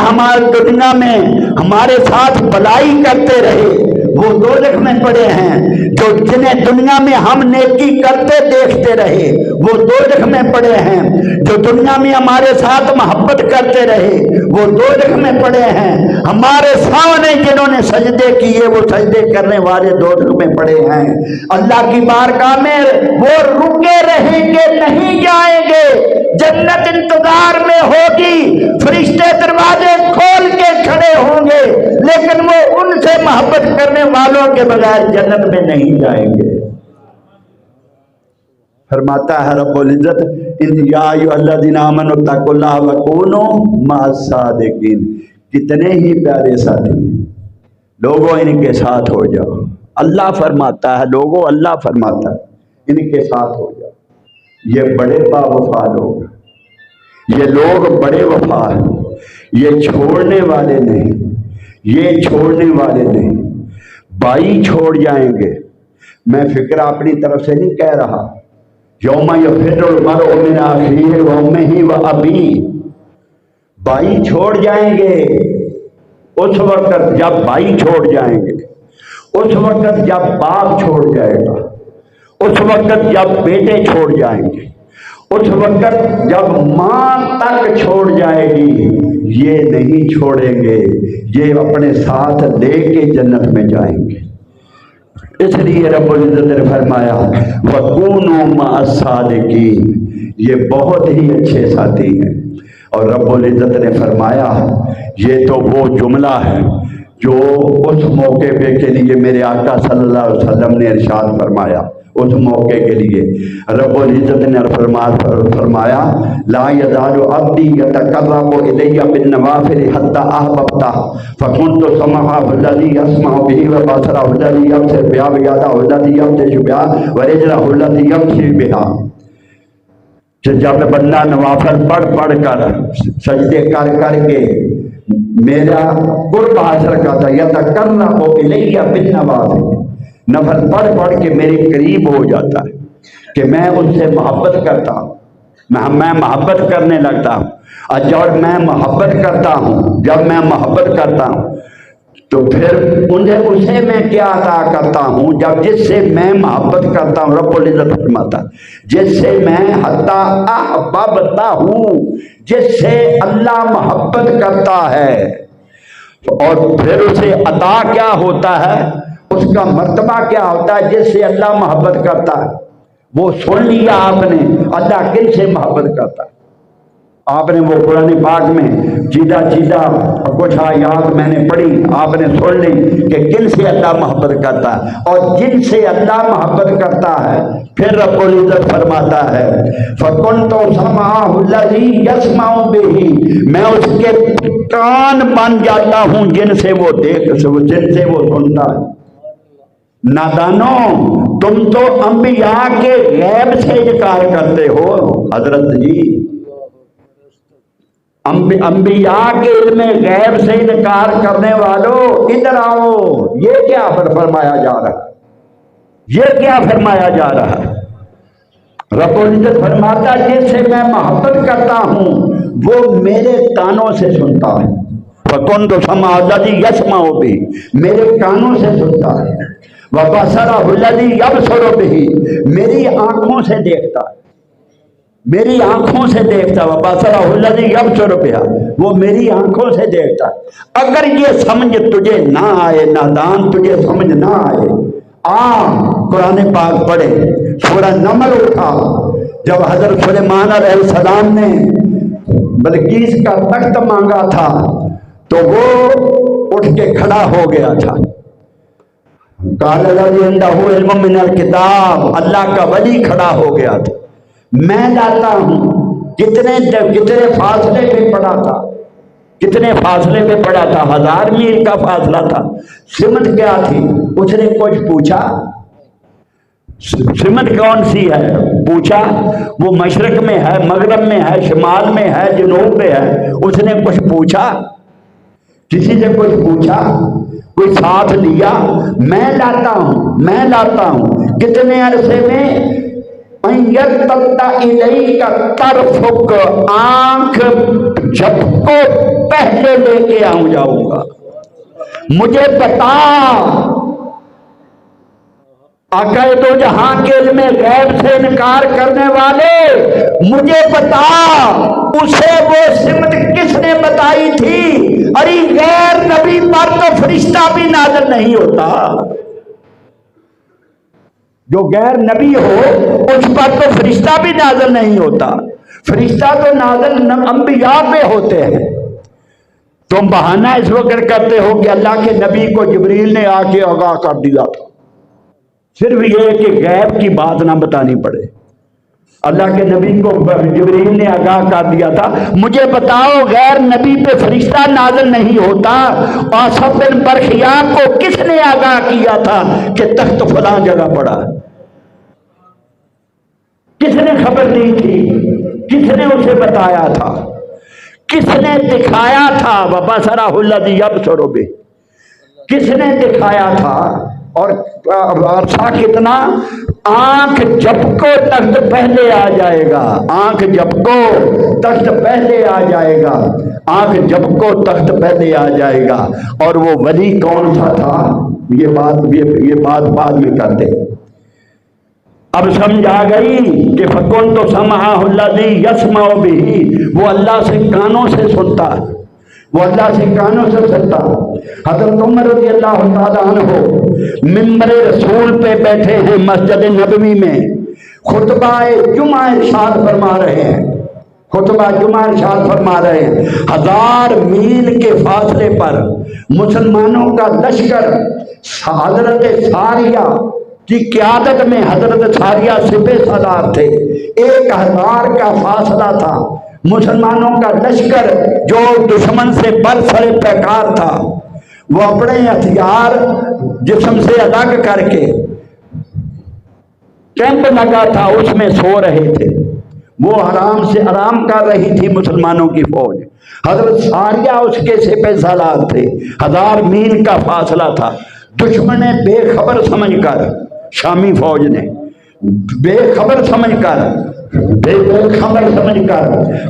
ہمارے ساتھ بلائی کرتے رہے وہ دوزخ میں پڑے ہیں، جو جنہیں دنیا میں ہم نیکی کرتے دیکھتے رہے وہ دوزخ میں پڑے ہیں، جو دنیا میں ہمارے ساتھ محبت کرتے رہے وہ دوزخ میں پڑے ہیں، ہمارے سامنے جنہوں نے سجدے کیے وہ سجدے کرنے والے دوزخ میں پڑے ہیں۔ اللہ کی بارگاہ میں وہ رکے رہیں گے، نہیں جائیں گے، جنت انتظار میں ہوگی، فرشتے دروازے کھول کے کھڑے ہوں گے، لیکن وہ ان سے محبت کرنے والوں کے بغیر جنت میں نہیں جائیں گے۔ فرماتا ہے رب العزت یا ایھا الذین آمنوا اتقوا اللہ وکونوا مع الصادقین، کتنے ہی پیارے ساتھی لوگوں ان کے ساتھ ہو جاؤ، اللہ فرماتا ہے، لوگوں اللہ فرماتا ہے ان کے ساتھ ہو جاؤ۔ یہ بڑے با وفا لوگ، یہ لوگ بڑے وفا ہیں، یہ چھوڑنے والے نہیں، یہ چھوڑنے والے نہیں، بھائی چھوڑ جائیں گے، میں فکر اپنی طرف سے نہیں کہہ رہا، یوم یفر المرء من اخیہ وامہ وابیہ، بھائی چھوڑ جائیں گے، اس وقت جب بھائی چھوڑ جائیں گے، اس وقت جب باپ چھوڑ جائے گا، اس وقت جب بیٹے چھوڑ جائیں گے، اس وقت جب ماں تک چھوڑ جائے گی، یہ نہیں چھوڑیں گے، یہ اپنے ساتھ لے کے جنت میں جائیں گے۔ اس لیے رب العزت نے فرمایا وَكُونُوا مَعَ الصَّادِقِينَ، یہ بہت ہی اچھے ساتھی ہیں۔ اور رب العزت نے فرمایا یہ تو وہ جملہ ہے جو اس موقع پہ کے لیے میرے آقا صلی اللہ علیہ وسلم نے ارشاد فرمایا، اس موقع کے لیے رب العزت نے فرمایا لا یزال عبدی یتقرب الی بالنوافل حتی احببتہ فکنت سمعہ الذی یسمع بہ وبصرہ الذی یبصر بہ ویدہ الذی یبطش بہ ورجلہ الذی یمشی بہ۔ جب بندہ نوافل پڑھ کر سجدے کر کے میرا قرب حاصل کرتا ہے، یتقرب الی بالنوافل، نفل پڑھ کے میرے قریب ہو جاتا ہے کہ میں ان سے محبت کرتا ہوں، میں محبت کرنے لگتا ہوں، اور جب میں محبت کرتا ہوں تو پھر اسے میں کیا عطا کرتا ہوں جب جس سے میں محبت کرتا ہوں. رب العزت فرماتا جس سے میں حتی احببتا ہوں، جس سے اللہ محبت کرتا ہے. اور پھر اسے عطا کیا ہوتا ہے، اس کا مرتبہ کیا ہوتا ہے جس سے اللہ محبت کرتا ہے. وہ سن لیا آپ نے اللہ کن سے محبت کرتا ہے. آپ نے وہ قرآن پاک میں چیزہ کچھ آیات میں نے پڑھی، آپ نے سن لی کہ کن سے اللہ محبت کرتا ہے اور جن سے اللہ محبت کرتا ہے. پھر رب العزت فرماتا ہے فَكُنْتُ سَمْعَهُ الَّذِي يَسْمَعُ بِهِ، میں اس کے کان بن جاتا ہوں جن سے وہ جن سے وہ سنتا ہے. نادانوں، تم تو انبیاء کے غیب سے انکار کرتے ہو. حضرت جی انبیاء کے علم غیب سے انکار کرنے والوں ادھر آؤ. یہ کیا فرمایا جا رہا ہے، یہ کیا فرمایا جا رہا ہے. رب العزت فرماتا جس سے میں محبت کرتا ہوں وہ میرے کانوں سے سنتا ہے. فَكُنْتُ سَمْعَهُ الَّذِي يَسْمَعُ بِهِ، میرے کانوں سے سنتا ہے. وَبَصَرَهُ الَّذِي يَبْصُرُ بِهِ، میری آنکھوں سے دیکھتا ہے، میری آنکھوں سے دیکھتا. وَبَصَرَهُ الَّذِي يَبْصُرُ بِهَا، وہ میری آنکھوں سے دیکھتا. اگر یہ سمجھ تجھے نہ آئے، نادان تجھے سمجھ نہ آئے، قرآن پاک پڑھے. سورہ نمل اٹھا جب حضرت سلیمان علیہ السلام نے بلقیس کا تخت مانگا تھا تو وہ اٹھ کے کھڑا ہو گیا تھا. قال الذی عندہ علم من الکتاب، اللہ کا ولی کھڑا ہو گیا تھا. میں لاتا ہوں. کتنے فاصلے پہ پڑا تھا، کتنے فاصلے پہ پڑا تھا، 1000 میل کا فاصلہ تھا. سمت کیا تھی، اس نے کچھ پوچھا. سمت کون سی ہے پوچھا، وہ مشرق میں ہے، مغرب میں ہے، شمال میں ہے، جنوب میں ہے. اس نے کچھ پوچھا، کسی سے کچھ پوچھا، کوئی ساتھ لیا. میں لاتا ہوں، میں لاتا ہوں. کتنے عرصے میں، طرفک، آنکھ جھپکو پہلے لے کے جاؤں گا. مجھے بتا، آقا تو جہاں کے علم غیب سے انکار کرنے والے، مجھے بتا اسے وہ سمت کس نے بتائی تھی. ارے غیر نبی پر تو فرشتہ بھی نازل نہیں ہوتا. جو غیر نبی ہو اس پر تو فرشتہ بھی نازل نہیں ہوتا. فرشتہ تو نازل انبیاء پہ ہوتے ہیں. تم بہانہ اس وقت کرتے ہو کہ اللہ کے نبی کو جبریل نے آ کے آگاہ کر دیا تھا. صرف یہ کہ غیب کی بات نہ بتانی پڑے. اللہ کے نبی کو جبریل نے آگاہ کر دیا تھا. مجھے بتاؤ غیر نبی پہ فرشتہ نازل نہیں ہوتا. آصف بن برخیا کو کس نے آگاہ کیا تھا کہ تخت فلاں جگہ پڑا؟ کس نے خبر دی تھی؟ کس نے اسے بتایا تھا؟ کس نے دکھایا تھا؟ وَبَصَرَهُ الَّذِي يَبْصُرُ بِهِ، کس نے دکھایا تھا؟ اور عرصہ کتنا؟ آنکھ جھپکو تخت پہلے آ جائے گا. آنکھ جھپکو تخت پہلے آ جائے گا. آنکھ جھپکو تخت پہلے آ جائے گا. اور وہ ولی کون سا تھا، یہ بات بعد میں کرتے. اب سمجھ آ گئی کہ فَكُنْتُ سَمْعَهُ الَّذِي يَسْمَعُ بِهِ، وہ اللہ سے کانوں سے سنتا ہے، وہ اللہ سے کانوں سے سنتا. حضرت عمر رضی اللہ تعالیٰ عنہ منبر رسول پہ بیٹھے ہیں مسجد نبوی میں، خطبہ جمعہ ارشاد فرما رہے ہیں. خطبہ جمعہ ارشاد فرما رہے ہیں. 1000 میل کے فاصلے پر مسلمانوں کا لشکر حضرت ساریہ کی قیادت میں، حضرت ساریہ سپہ سالار تھے. 1000 کا فاصلہ تھا. مسلمانوں کا لشکر جو دشمن سے برسر پیکار تھا، وہ اپنے ہتھیار جسم سے الگ کر کے کیمپ لگا تھا، اس میں سو رہے تھے. وہ آرام سے آرام کر رہی تھی مسلمانوں کی فوج. حضرت ساریہ اس کے سپہ سالار تھے. 1000 میل کا فاصلہ تھا. دشمن نے بے خبر سمجھ کر، شامی فوج نے بے خبر سمجھ کر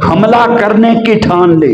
حملہ کرنے کی ٹھان لی.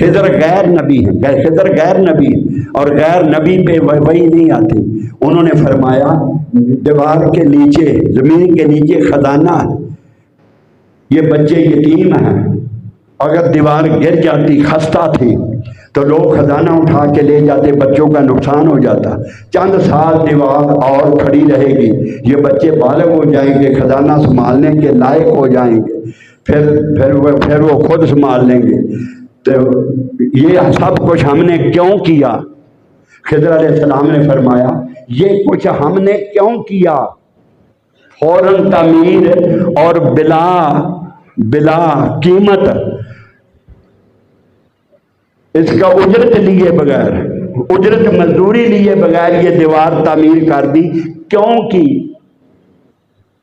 خضر غیر نبی ہیں، خضر غیر نبی ہیں، اور غیر نبی پہ وحی نہیں آتی۔ انہوں نے فرمایا دیوار کے نیچے، زمین کے نیچے خزانہ ہے، یہ بچے یتیم ہیں، اگر دیوار گر جاتی، خستہ تھی تو لوگ خزانہ اٹھا کے لے جاتے، بچوں کا نقصان ہو جاتا۔ چند سال دیوار اور کھڑی رہے گی، یہ بچے بالغ ہو جائیں گے، خزانہ سنبھالنے کے لائق ہو جائیں گے، پھر وہ خود سنبھال لیں گے۔ تو یہ سب کچھ ہم نے کیوں کیا؟ خضر علیہ السلام نے فرمایا یہ کچھ ہم نے کیوں کیا؟ فوراً تعمیر اور بلا قیمت، اس کا اجرت لیے بغیر، اجرت مزدوری لیے بغیر یہ دیوار تعمیر کر دی، کیوں کی؟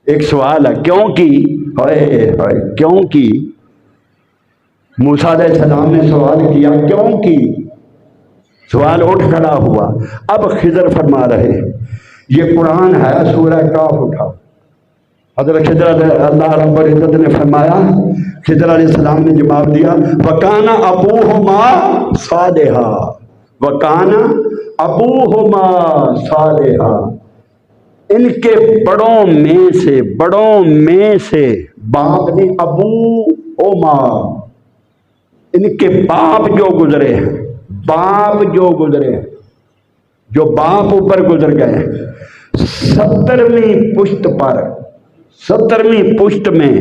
ایک سوال ہے، کیوں کی؟ کیوں کی؟ موسیٰ علیہ السلام نے سوال کیا، کیوں کی؟ سوال اٹھ کھڑا ہوا۔ اب خضر فرما رہے، یہ قرآن ہے، سورہ کاف اٹھا، حضرت خضر اللہ رب العزت نے فرمایا، خضر علیہ السلام نے جواب دیا وَكَانَ أَبُوهُمَا صَالِحًا، وَكَانَ أَبُوهُمَا صَالِحًا، ان کے بڑوں میں سے باپ نے ابوہما، ان کے باپ جو گزرے ہیں، باپ جو گزرے ہیں، جو باپ اوپر گزر گئے، 70ویں پشت میں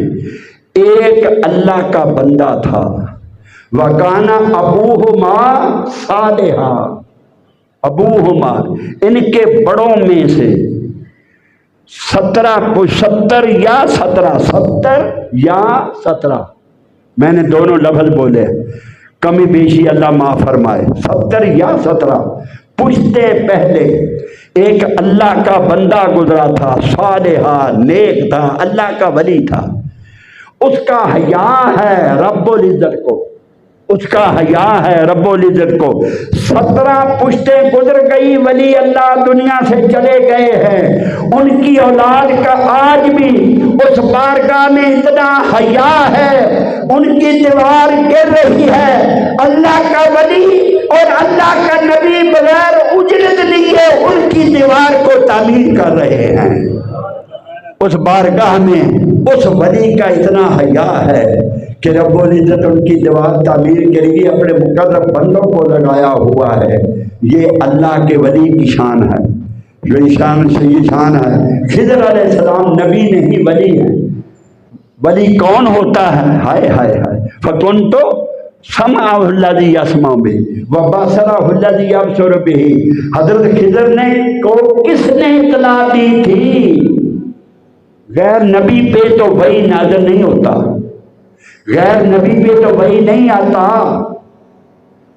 ایک اللہ کا بندہ تھا، وَكَانَ أَبُوهُمَا صَالِحًا، ابوہما ان کے بڑوں میں سے 70 یا 17 میں نے دونوں لفظ بولے، کمی بیشی اللہ معاف فرمائے، 70 یا 17 پشتے پہلے ایک اللہ کا بندہ گزرا تھا، صالحہ، نیک تھا، اللہ کا ولی تھا، اس کا حیا ہے رب العزت کو، اس کا حیا ہے رب العزت کو۔ 17 پشتیں گزر گئی، ولی اللہ دنیا سے چلے گئے ہیں، ان کی اولاد کا آج بھی اس بارگاہ میں اتنا حیا ہے، ان کی دیوار گر رہی ہے، اللہ کا ولی اور اللہ کا نبی بغیر اجرت لیے ان کی دیوار کو تعمیر کر رہے ہیں۔ اس بارگاہ میں اس ولی کا اتنا حیا ہے کہ رب العزت ان کی دیوار تعمیر کے لیے اپنے مقرب بندوں کو لگایا ہوا ہے۔ یہ اللہ کے ولی کی شان ہے، جو شان سے یہ شان ہے۔ خضر علیہ السلام نبی نہیں ولی ہے۔ ولی کون ہوتا ہے؟ ہائے ہائے ہائے، فَكُنْتُ سَمْعَهُ الَّذِي يَسْمَعُ بِهِ وَبَصَرَهُ الَّذِي يَبْصُرُ بِهِ۔ حضرت خضر نے کو کس نے اطلاع دی تھی؟ غیر نبی پہ تو وحی نازل نہیں ہوتا، غیر نبی پہ تو وحی نہیں آتا۔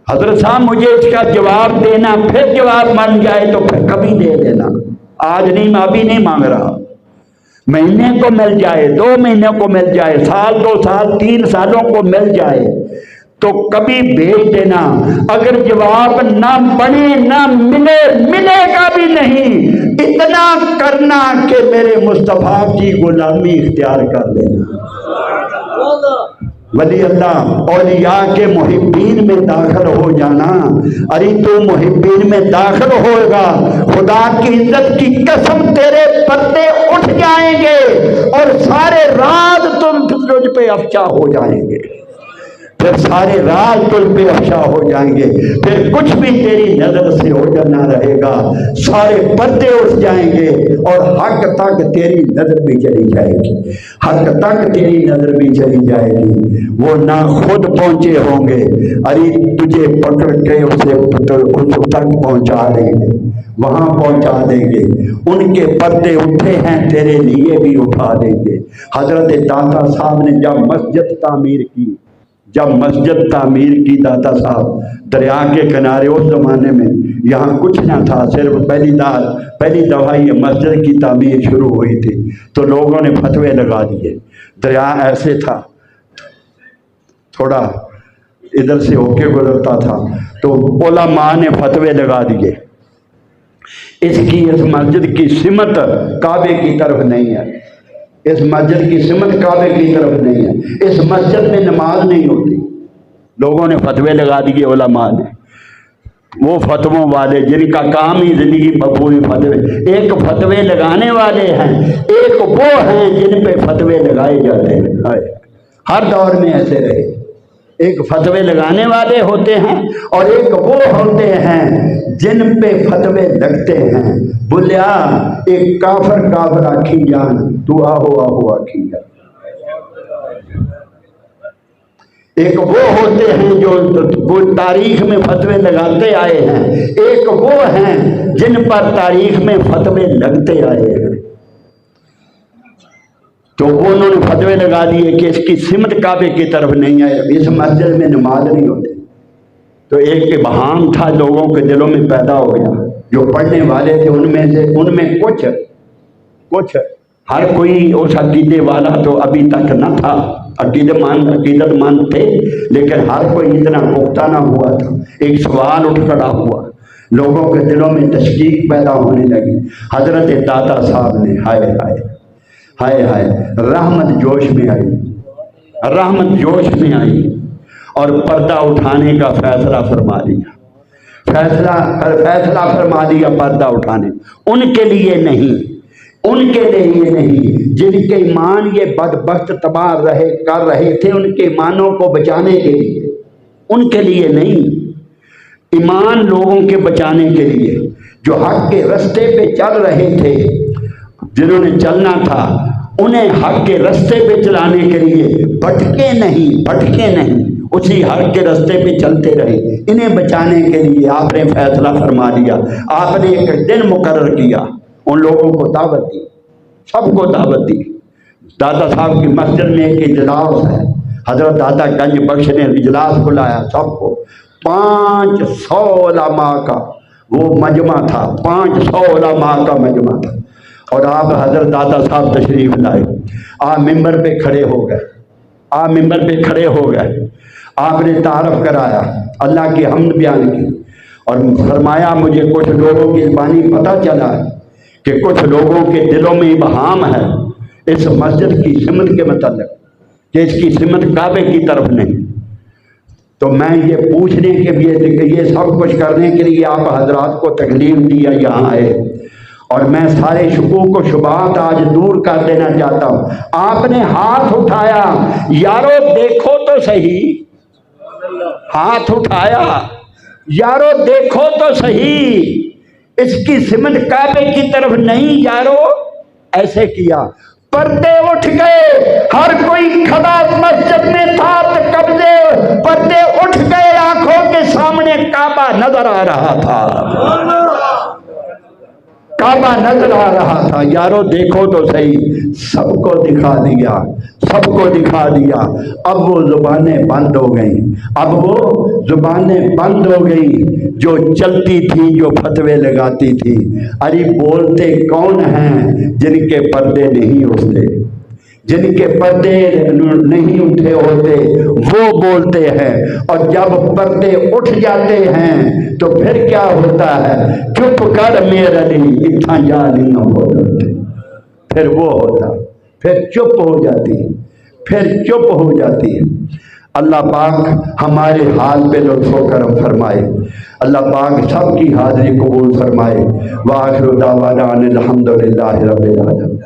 حضرت صاحب مجھے اس کا جواب دینا، پھر جواب مان جائے تو پھر کبھی دے دینا، آج نہیں، میں ابھی نہیں مانگ رہا، مہینے کو مل جائے، 2 مہینے کو مل جائے، سال 2 سال 3 سالوں کو مل جائے تو کبھی بھیج دینا۔ اگر جواب نہ بنے، نہ ملے گا بھی نہیں، اتنا کرنا کہ میرے مصطفیٰ کی غلامی اختیار کر لینا۔ ولی اللہ اولیاء کے محبین میں داخل ہو جانا۔ ارے تو محبین میں داخل ہوگا، خدا کی عزت کی قسم تیرے پردے اٹھ جائیں گے اور سارے راز تجھ پہ افشا ہو جائیں گے، پھر سارے راز تجھ پہ افشا ہو جائیں گے، پھر کچھ بھی تیری نظر سے اوجھل نہ رہے گا، سارے پردے اٹھ جائیں گے اور حق تک تیری نظر بھی چلی جائے گی، حق تک تیری نظر بھی چلی جائے گی۔ وہ نہ خود پہنچے ہوں گے، ارے تجھے پکڑ کے اسے تک پہنچا دیں گے، وہاں پہنچا دیں گے۔ ان کے پردے اٹھے ہیں، تیرے لیے بھی اٹھا دیں گے۔ حضرت داتا صاحب نے جب مسجد تعمیر کی داتا صاحب دریا کے کنارے، اس زمانے میں یہاں کچھ نہ تھا، صرف پہلی دفعہ یہ مسجد کی تعمیر شروع ہوئی تھی تو لوگوں نے فتوے لگا دیے۔ دریا ایسے تھا، تھوڑا ادھر سے ہو کے گزرتا تھا، تو علماء نے فتوے لگا دیے اس مسجد کی سمت کعبے کی طرف نہیں ہے، اس مسجد کی سمت کعبے کی طرف نہیں ہے، اس مسجد میں نماز نہیں ہوتی، لوگوں نے فتوے لگا دیے علماء نے، وہ فتووں والے جن کا کام ہی زندگی پوری فتوے، ایک فتوے لگانے والے ہیں، ایک وہ ہیں جن پہ فتوے لگائے جاتے ہیں۔ ہر دور میں ایسے رہے، ایک فتوے لگانے والے ہوتے ہیں اور ایک وہ ہوتے ہیں جن پہ فتوے لگتے ہیں۔ بولیا ایک کافر کافر آکھی جان، تو آہو آکھی جان۔ ایک وہ ہوتے ہیں جو تاریخ میں فتوے لگاتے آئے ہیں، ایک وہ ہیں جن پر تاریخ میں فتوے لگتے آئے ہیں۔ تو انہوں نے فتوے لگا دیے کہ اس کی سمت کعبے کی طرف نہیں ہے، اس مسجد میں نماز نہیں ہوتی۔ تو ایک ابہام تھا لوگوں کے دلوں میں پیدا ہو گیا، جو پڑھنے والے تھے ان میں کچھ ہر کوئی اس عقیدے والا تو ابھی تک نہ تھا، عقیدت مند تھے، لیکن ہر کوئی اتنا پختہ نہ ہوا تھا۔ ایک سوال اٹھ کھڑا ہوا، لوگوں کے دلوں میں تشکیک پیدا ہونے لگی۔ حضرت داتا صاحب نے ہائے ہائے رحمت جوش میں آئی اور پردہ اٹھانے کا فیصلہ فرما دیا۔ فیصلہ فرما دیا پردہ اٹھانے، ان کے لیے نہیں جن کے ایمان یہ بدبخت تباہ کر رہے تھے، ان کے ایمانوں کو بچانے کے لیے، ان کے لیے نہیں، ایمان لوگوں کے بچانے کے لیے جو حق کے رستے پہ چل رہے تھے، جنہوں نے چلنا تھا انہیں حق کے رستے پہ چلانے کے لیے بھٹکے نہیں، اسی حق کے رستے پہ چلتے رہے، انہیں بچانے کے لیے آپ نے فیصلہ فرما دیا۔ آپ نے ایک دن مقرر کیا، ان لوگوں کو دعوت دی، سب کو دعوت دی۔ داتا صاحب کی مسجد میں ایک اجلاس ہے، حضرت داتا گنج بخش نے اجلاس بلایا سب کو، 500 علماء کا وہ مجمع تھا، 500 علماء کا مجمع تھا، اور آپ حضرت داتا صاحب تشریف لائے۔ آپ ممبر پہ کھڑے ہو گئے، آپ نے تعارف کرایا، اللہ کی حمد بیان کی، اور فرمایا مجھے کچھ لوگوں کی زبانی پتہ چلا کہ کچھ لوگوں کے دلوں میں ابہام ہے اس مسجد کی سمت کے متعلق، کہ اس کی سمت کعبے کی طرف نہیں۔ تو میں یہ پوچھنے کے لیے کہ یہ سب کچھ کرنے کے لیے آپ حضرات کو تکلیف دیا یہاں آئے، اور میں سارے شکوک و شبہات آج دور کر دینا چاہتا ہوں۔ آپ نے ہاتھ اٹھایا، یارو دیکھو تو صحیح، ہاتھ اٹھایا، یارو دیکھو تو صحیح، اس کی سمت کعبے کی طرف نہیں یارو، ایسے کیا، پردے اٹھ گئے، ہر کوئی کھڑا مسجد میں تھا، قبضے پردے اٹھ گئے، آنکھوں کے سامنے کعبہ نظر آ رہا تھا، کعبہ نظر آ رہا تھا، یارو دیکھو تو صحیح، سب کو دکھا دیا۔ اب وہ زبانیں بند ہو گئیں جو چلتی تھی، جو فتوے لگاتی تھی۔ ارے بولتے کون ہیں جن کے پردے نہیں اٹھتے، جن کے پردے نہیں اٹھے ہوتے وہ بولتے ہیں، اور جب پردے اٹھ جاتے ہیں تو پھر کیا ہوتا ہے؟ چپ کر میرا علی اتنا جالی نہ بولتے، پھر وہ ہوتا، پھر چپ ہو جاتی ہے۔ اللہ پاک ہمارے حال پہ لطف و کرم فرمائے، اللہ پاک سب کی حاضری قبول فرمائے۔ وآخر دعوانا ان الحمد للہ رب العالمین۔